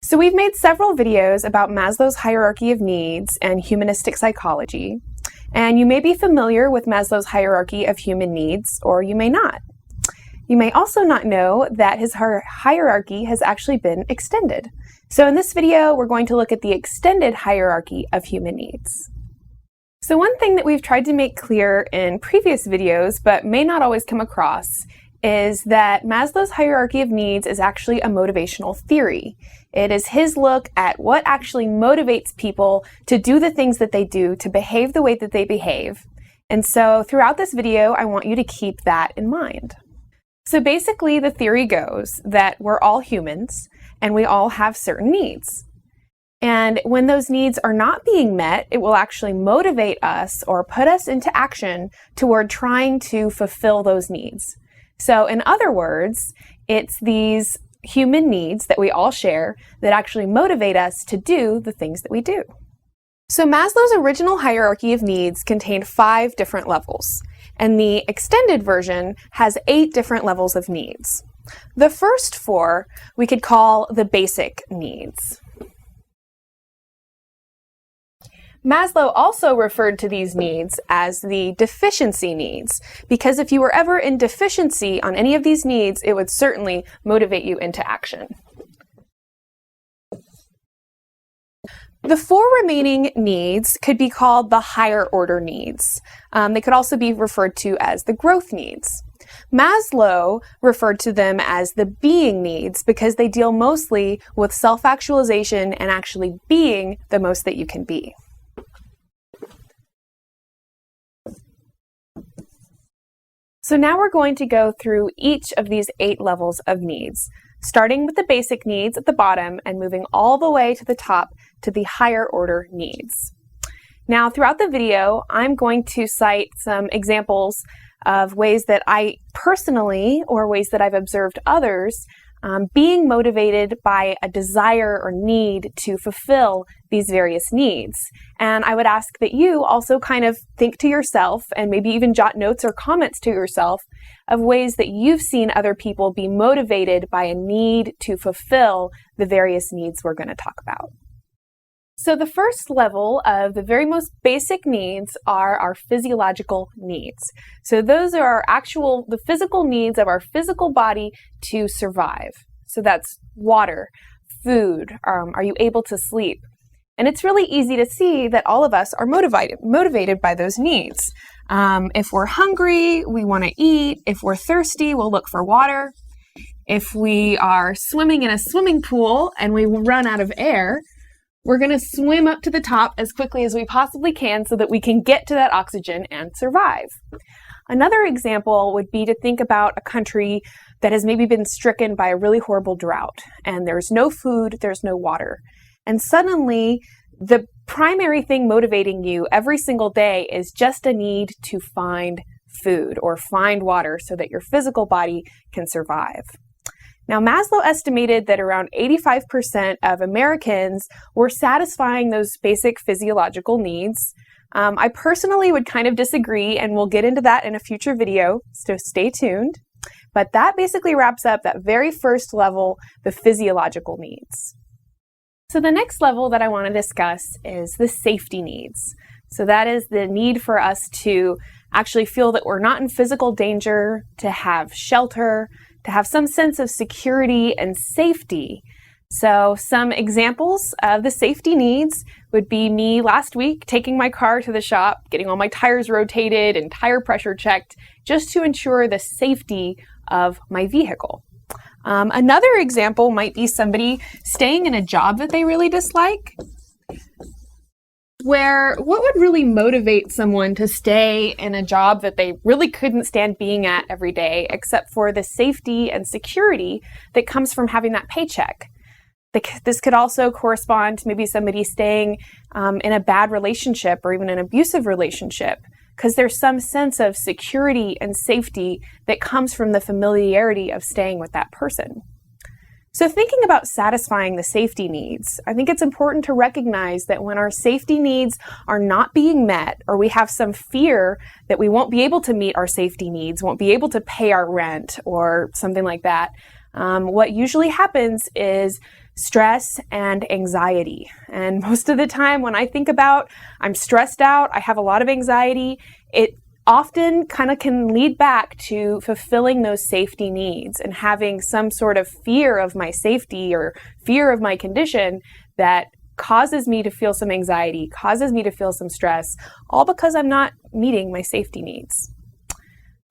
So we've made several videos about Maslow's hierarchy of needs and humanistic psychology, and you may be familiar with Maslow's hierarchy of human needs, or you may not. You may also not know that his hierarchy has actually been extended. So in this video, we're going to look at the extended hierarchy of human needs. So one thing that we've tried to make clear in previous videos, but may not always come across, is that Maslow's hierarchy of needs is actually a motivational theory. It is his look at what actually motivates people to do the things that they do, to behave the way that they behave. And so throughout this video, I want you to keep that in mind. So basically, the theory goes that we're all humans and we all have certain needs. And when those needs are not being met, it will actually motivate us or put us into action toward trying to fulfill those needs. So in other words, it's these human needs that we all share that actually motivate us to do the things that we do. So Maslow's original hierarchy of needs contained 5 different levels, and the extended version has 8 different levels of needs. The first 4 we could call the basic needs. Maslow also referred to these needs as the deficiency needs, because if you were ever in deficiency on any of these needs, it would certainly motivate you into action. The 4 remaining needs could be called the higher order needs. They could also be referred to as the growth needs. Maslow referred to them as the being needs because they deal mostly with self-actualization and actually being the most that you can be. So now we're going to go through each of these 8 levels of needs, starting with the basic needs at the bottom and moving all the way to the top to the higher order needs. Now, throughout the video, I'm going to cite some examples of ways that I personally, or ways that I've observed others, being motivated by a desire or need to fulfill these various needs. And I would ask that you also kind of think to yourself and maybe even jot notes or comments to yourself of ways that you've seen other people be motivated by a need to fulfill the various needs we're going to talk about. So the first level of the very most basic needs are our physiological needs. So those are the physical needs of our physical body to survive. So that's water, food, are you able to sleep? And it's really easy to see that all of us are motivated by those needs. If we're hungry, we want to eat. If we're thirsty, we'll look for water. If we are swimming in a swimming pool and we run out of air, we're going to swim up to the top as quickly as we possibly can so that we can get to that oxygen and survive. Another example would be to think about a country that has maybe been stricken by a really horrible drought, and there's no food, there's no water. And suddenly, the primary thing motivating you every single day is just a need to find food or find water so that your physical body can survive. Now, Maslow estimated that around 85% of Americans were satisfying those basic physiological needs. I personally would kind of disagree, and we'll get into that in a future video, so stay tuned. But that basically wraps up that very first level, the physiological needs. So the next level that I want to discuss is the safety needs. So that is the need for us to actually feel that we're not in physical danger, to have shelter, to have some sense of security and safety. So some examples of the safety needs would be me last week taking my car to the shop, getting all my tires rotated and tire pressure checked, just to ensure the safety of my vehicle. Another example might be somebody staying in a job that they really dislike, where what would really motivate someone to stay in a job that they really couldn't stand being at every day, except for the safety and security that comes from having that paycheck. This could also correspond to maybe somebody staying in a bad relationship or even an abusive relationship, because there's some sense of security and safety that comes from the familiarity of staying with that person. So thinking about satisfying the safety needs, I think it's important to recognize that when our safety needs are not being met, or we have some fear that we won't be able to meet our safety needs, won't be able to pay our rent or something like that, what usually happens is stress and anxiety. And most of the time when I think about I'm stressed out, I have a lot of anxiety, it often kind of can lead back to fulfilling those safety needs and having some sort of fear of my safety or fear of my condition that causes me to feel some anxiety, causes me to feel some stress, all because I'm not meeting my safety needs.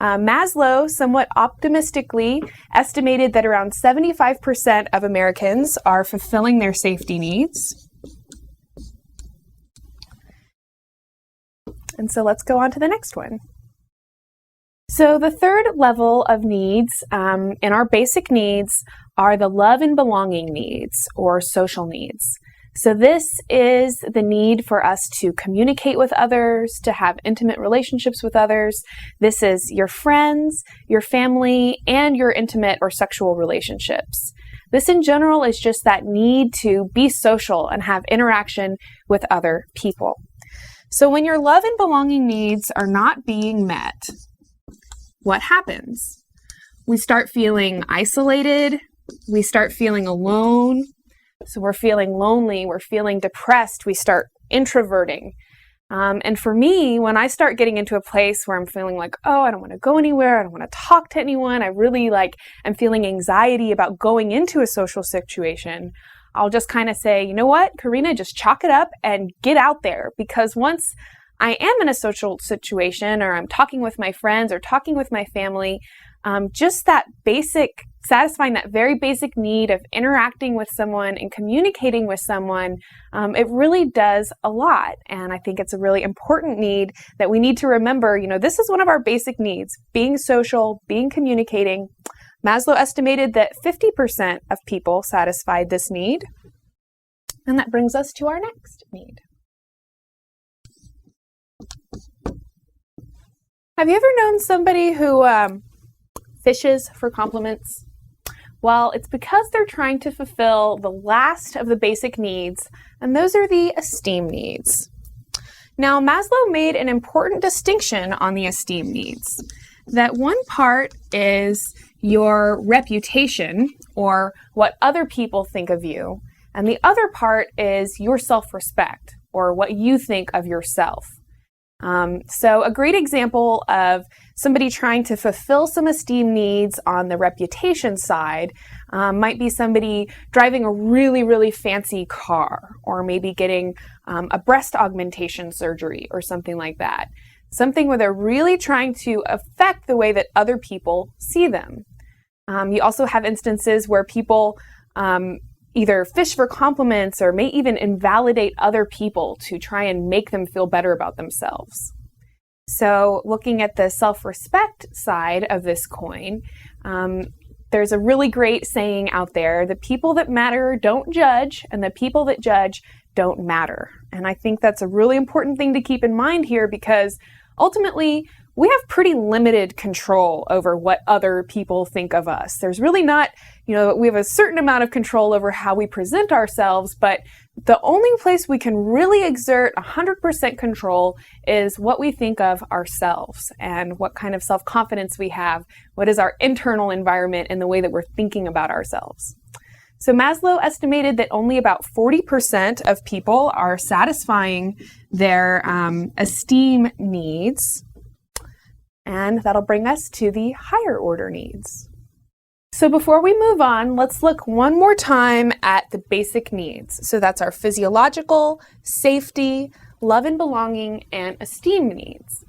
Maslow somewhat optimistically estimated that around 75% of Americans are fulfilling their safety needs. And so let's go on to the next one. So the third level of needs in our basic needs are the love and belonging needs, or social needs. So this is the need for us to communicate with others, to have intimate relationships with others. This is your friends, your family, and your intimate or sexual relationships. This in general is just that need to be social and have interaction with other people. So when your love and belonging needs are not being met, what happens? We start feeling isolated. We start feeling alone. So we're feeling lonely. We're feeling depressed. We start introverting. And for me, when I start getting into a place where I'm feeling like, oh, I don't want to go anywhere. I don't want to talk to anyone. I really I'm feeling anxiety about going into a social situation. I'll just kind of say, you know what, Karina, just chalk it up and get out there. Because once I am in a social situation, or I'm talking with my friends or talking with my family, just that satisfying that very basic need of interacting with someone and communicating with someone, it really does a lot. And I think it's a really important need that we need to remember, this is one of our basic needs, being social, being communicating. Maslow estimated that 50% of people satisfied this need. And that brings us to our next need. Have you ever known somebody who fishes for compliments? Well, it's because they're trying to fulfill the last of the basic needs, and those are the esteem needs. Now, Maslow made an important distinction on the esteem needs. That one part is your reputation, or what other people think of you, and the other part is your self-respect, or what you think of yourself. So a great example of somebody trying to fulfill some esteem needs on the reputation side might be somebody driving a really, really fancy car, or maybe getting a breast augmentation surgery or something like that. Something where they're really trying to affect the way that other people see them. You also have instances where people either fish for compliments or may even invalidate other people to try and make them feel better about themselves. So looking at the self-respect side of this coin, there's a really great saying out there: the people that matter don't judge, and the people that judge don't matter. And I think that's a really important thing to keep in mind here, because ultimately, we have pretty limited control over what other people think of us. There's really not, we have a certain amount of control over how we present ourselves, but the only place we can really exert 100% control is what we think of ourselves and what kind of self-confidence we have, what is our internal environment and the way that we're thinking about ourselves. So Maslow estimated that only about 40% of people are satisfying their esteem needs. And that'll bring us to the higher order needs. So before we move on, let's look one more time at the basic needs. So that's our physiological, safety, love and belonging, and esteem needs.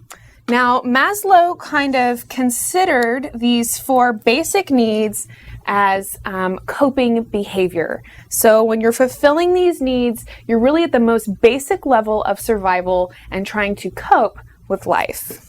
Now, Maslow kind of considered these four basic needs as coping behavior. So when you're fulfilling these needs, you're really at the most basic level of survival and trying to cope with life.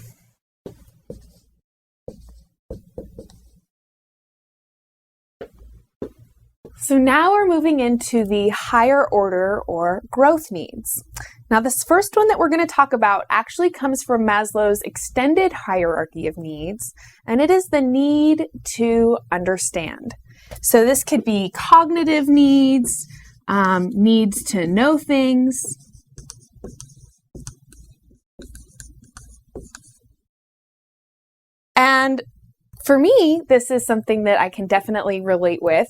So now we're moving into the higher order or growth needs. Now this first one that we're going to talk about actually comes from Maslow's extended hierarchy of needs, and it is the need to understand. So this could be cognitive needs, needs to know things, and for me, this is something that I can definitely relate with.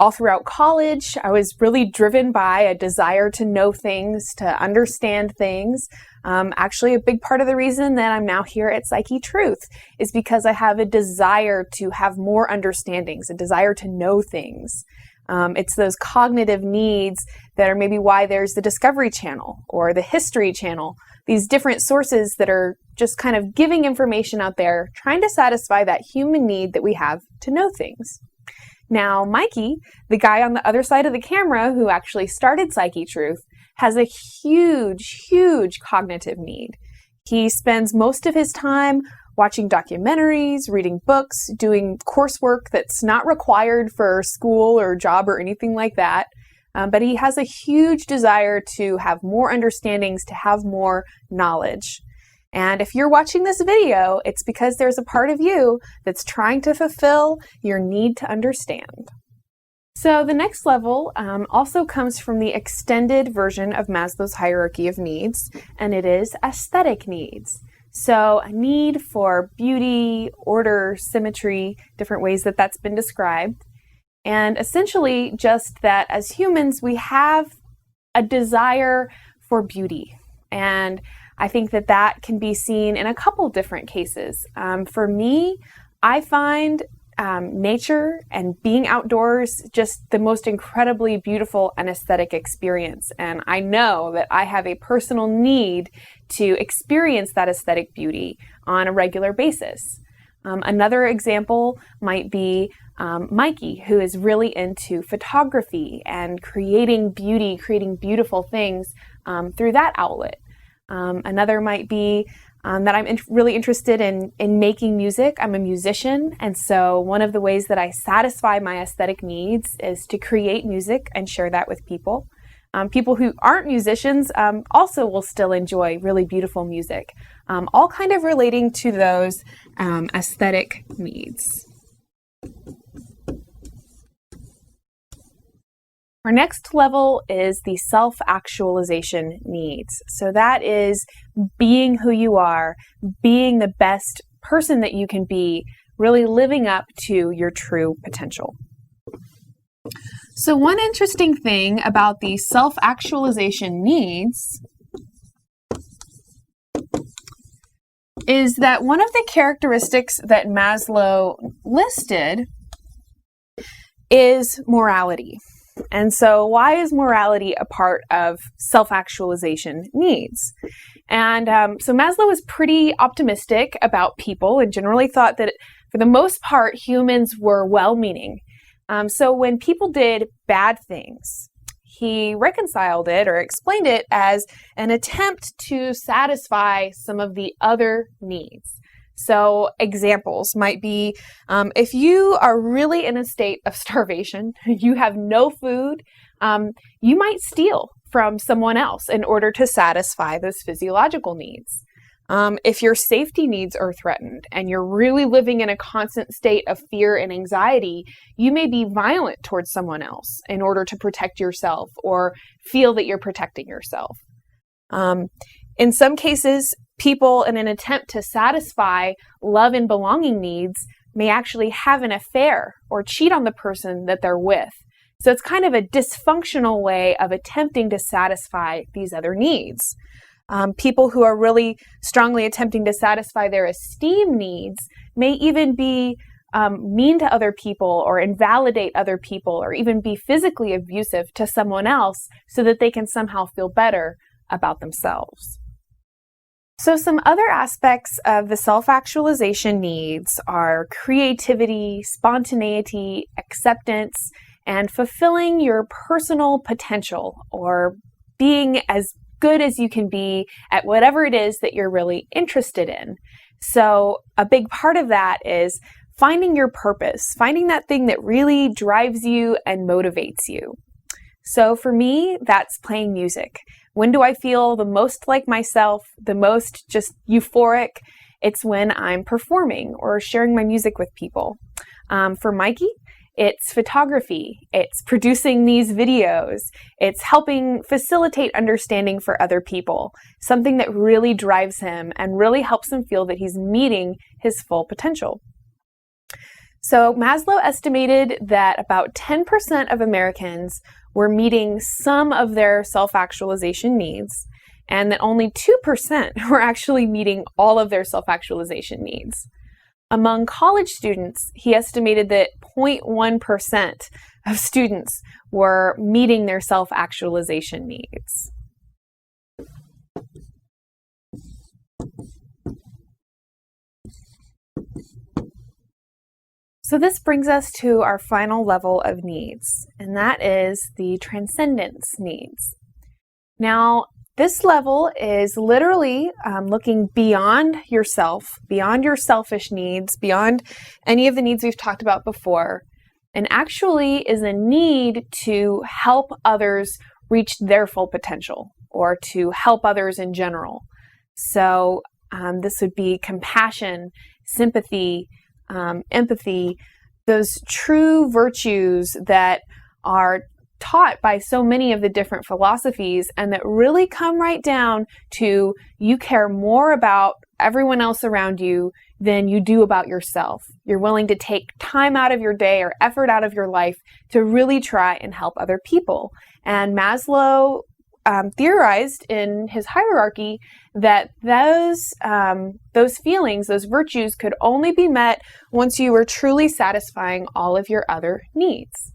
all throughout college, I was really driven by a desire to know things, to understand things. Actually, a big part of the reason that I'm now here at Psyche Truth is because I have a desire to have more understandings, a desire to know things. It's those cognitive needs that are maybe why there's the Discovery Channel or the History Channel, these different sources that are just kind of giving information out there, trying to satisfy that human need that we have to know things. Now, Mikey, the guy on the other side of the camera who actually started Psyche Truth, has a huge cognitive need. He spends most of his time watching documentaries, reading books, doing coursework that's not required for school or job or anything like that. But he has a huge desire to have more understandings, to have more knowledge. And if you're watching this video, it's because there's a part of you that's trying to fulfill your need to understand. So the next level also comes from the extended version of Maslow's hierarchy of needs, and it is aesthetic needs. So a need for beauty, order, symmetry, different ways that that's been described. And essentially just that as humans, we have a desire for beauty. And I think that that can be seen in a couple different cases. For me, I find nature and being outdoors just the most incredibly beautiful and aesthetic experience. And I know that I have a personal need to experience that aesthetic beauty on a regular basis. Another example might be Mikey, who is really into photography and creating beauty, creating beautiful things through that outlet. Another might be that I'm really interested in making music. I'm a musician, and so one of the ways that I satisfy my aesthetic needs is to create music and share that with people. People who aren't musicians also will still enjoy really beautiful music, all kind of relating to those aesthetic needs. Our next level is the self-actualization needs. So that is being who you are, being the best person that you can be, really living up to your true potential. So one interesting thing about the self-actualization needs is that one of the characteristics that Maslow listed is morality. And so why is morality a part of self-actualization needs? And so Maslow was pretty optimistic about people and generally thought that for the most part, humans were well-meaning. So when people did bad things, he reconciled it or explained it as an attempt to satisfy some of the other needs. So examples might be if you are really in a state of starvation, you have no food, you might steal from someone else in order to satisfy those physiological needs. If your safety needs are threatened and you're really living in a constant state of fear and anxiety, you may be violent towards someone else in order to protect yourself or feel that you're protecting yourself. In some cases, people, in an attempt to satisfy love and belonging needs, may actually have an affair or cheat on the person that they're with. So it's kind of a dysfunctional way of attempting to satisfy these other needs. People who are really strongly attempting to satisfy their esteem needs may even be mean to other people or invalidate other people or even be physically abusive to someone else so that they can somehow feel better about themselves. So some other aspects of the self-actualization needs are creativity, spontaneity, acceptance, and fulfilling your personal potential or being as good as you can be at whatever it is that you're really interested in. So a big part of that is finding your purpose, finding that thing that really drives you and motivates you. So for me, that's playing music. When do I feel the most like myself, the most just euphoric? It's when I'm performing or sharing my music with people. For Mikey, it's photography, it's producing these videos, it's helping facilitate understanding for other people, something that really drives him and really helps him feel that he's meeting his full potential. So Maslow estimated that about 10% of Americans were meeting some of their self-actualization needs, and that only 2% were actually meeting all of their self-actualization needs. Among college students, he estimated that 0.1% of students were meeting their self-actualization needs. So this brings us to our final level of needs, and that is the transcendence needs. Now, this level is literally looking beyond yourself, beyond your selfish needs, beyond any of the needs we've talked about before, and actually is a need to help others reach their full potential, or to help others in general. So this would be compassion, sympathy, empathy, those true virtues that are taught by so many of the different philosophies, and that really come right down to you care more about everyone else around you than you do about yourself. You're willing to take time out of your day or effort out of your life to really try and help other people. And Maslow theorized in his hierarchy that those feelings, those virtues, could only be met once you were truly satisfying all of your other needs.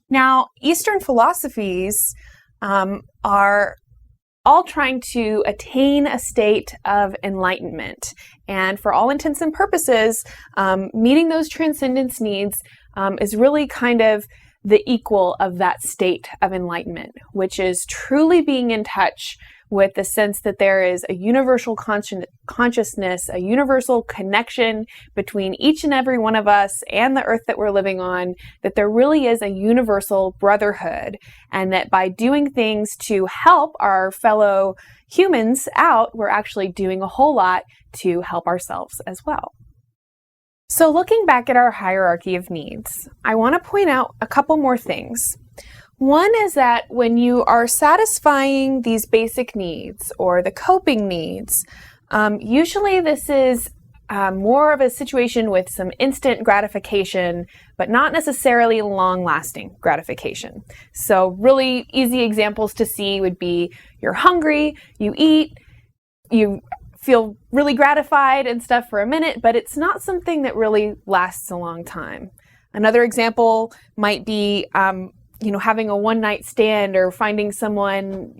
Now, Eastern philosophies are all trying to attain a state of enlightenment. And for all intents and purposes, meeting those transcendence needs is really kind of the equal of that state of enlightenment, which is truly being in touch with the sense that there is a universal consciousness, a universal connection between each and every one of us and the earth that we're living on, that there really is a universal brotherhood, and that by doing things to help our fellow humans out, we're actually doing a whole lot to help ourselves as well. So looking back at our hierarchy of needs, I want to point out a couple more things. One is that when you are satisfying these basic needs or the coping needs, usually this is more of a situation with some instant gratification, but not necessarily long-lasting gratification. So really easy examples to see would be you're hungry, you eat, you feel really gratified and stuff for a minute, but it's not something that really lasts a long time. Another example might be having a one-night stand or finding someone,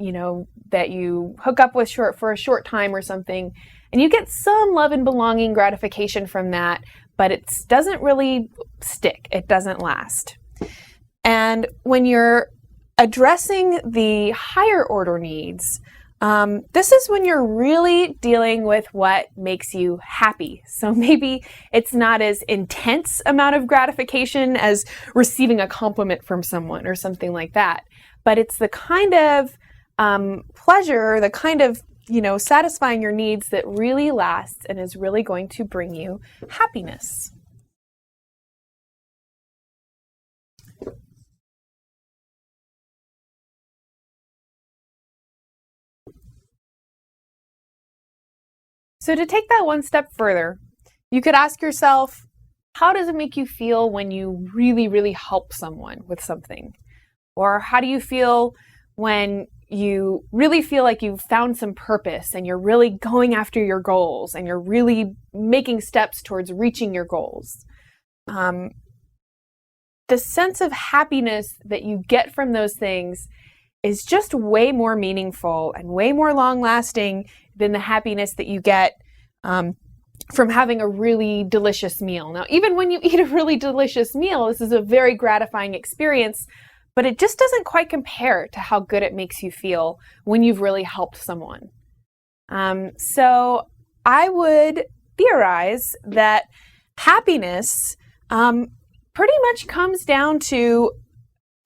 that you hook up with for a short time or something, and you get some love and belonging gratification from that, but it doesn't really stick. It doesn't last. And when you're addressing the higher order needs, this is when you're really dealing with what makes you happy. So maybe it's not as intense amount of gratification as receiving a compliment from someone or something like that, but it's the kind of pleasure, the kind of, satisfying your needs that really lasts and is really going to bring you happiness. So to take that one step further, you could ask yourself, how does it make you feel when you really, really help someone with something? Or how do you feel when you really feel like you've found some purpose and you're really going after your goals and you're really making steps towards reaching your goals? The sense of happiness that you get from those things is just way more meaningful and way more long-lasting than the happiness that you get from having a really delicious meal. Now, even when you eat a really delicious meal, this is a very gratifying experience, but it just doesn't quite compare to how good it makes you feel when you've really helped someone. So I would theorize that happiness pretty much comes down to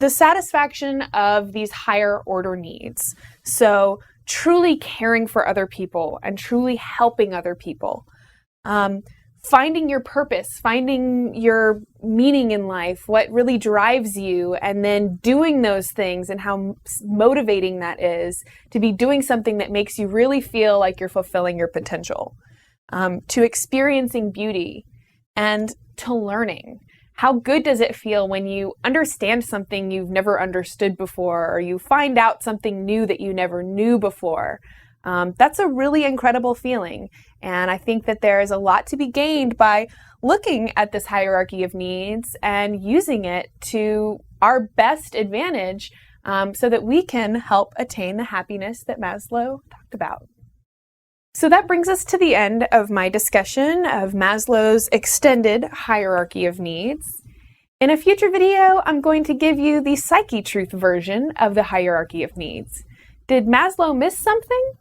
the satisfaction of these higher order needs. So truly caring for other people and truly helping other people. finding your purpose, finding your meaning in life, what really drives you, and then doing those things and how motivating that is to be doing something that makes you really feel like you're fulfilling your potential, to experiencing beauty, and to learning. How good does it feel when you understand something you've never understood before, or you find out something new that you never knew before? That's a really incredible feeling. And I think that there is a lot to be gained by looking at this hierarchy of needs and using it to our best advantage, so that we can help attain the happiness that Maslow talked about. So that brings us to the end of my discussion of Maslow's extended hierarchy of needs. In a future video, I'm going to give you the Psyche Truth version of the hierarchy of needs. Did Maslow miss something?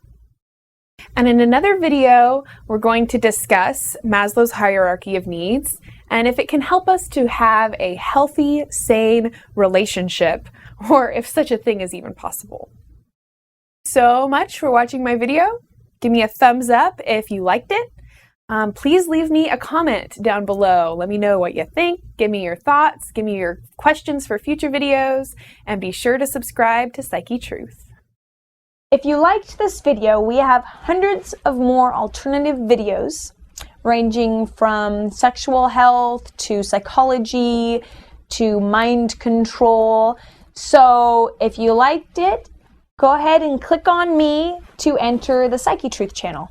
And in another video, we're going to discuss Maslow's hierarchy of needs and if it can help us to have a healthy, sane relationship, or if such a thing is even possible. So much for watching my video. Give me a thumbs up if you liked it. Please leave me a comment down below. Let me know what you think. Give me your thoughts. Give me your questions for future videos. And be sure to subscribe to Psyche Truth. If you liked this video, we have hundreds of more alternative videos ranging from sexual health to psychology to mind control. So if you liked it, go ahead and click on me to enter the Psyche Truth channel.